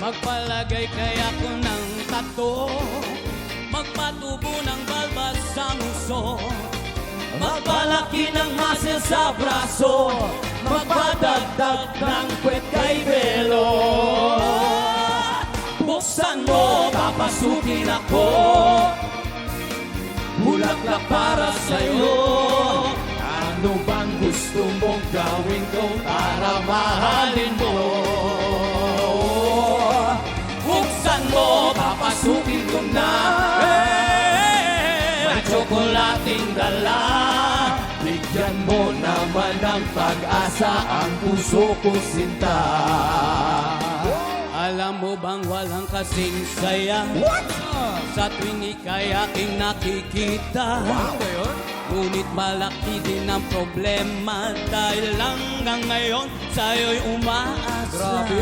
Magpalagay kaya ko ng tato, magpatubo ng balbas sa nguso, magpalaki ng muscle sa braso, magpadagdag ng kwet kay Belo. Buksan mo, papasukin ako, bulaklak para sa'yo. Ano bang gusto mong gawin ko para mahalin mo? Buksan mo, papasukin ko na. May tsokolating dala, bigyan mo naman ng pag-asa ang puso ko sinta. Alam mo bang walang kasing saya? What? Sa tuwing ika'y aking nakikita. Wow, ngayon? Ngunit malaki din ang problema dahil hanggang ngayon sa'yo'y umaasa. Grabe.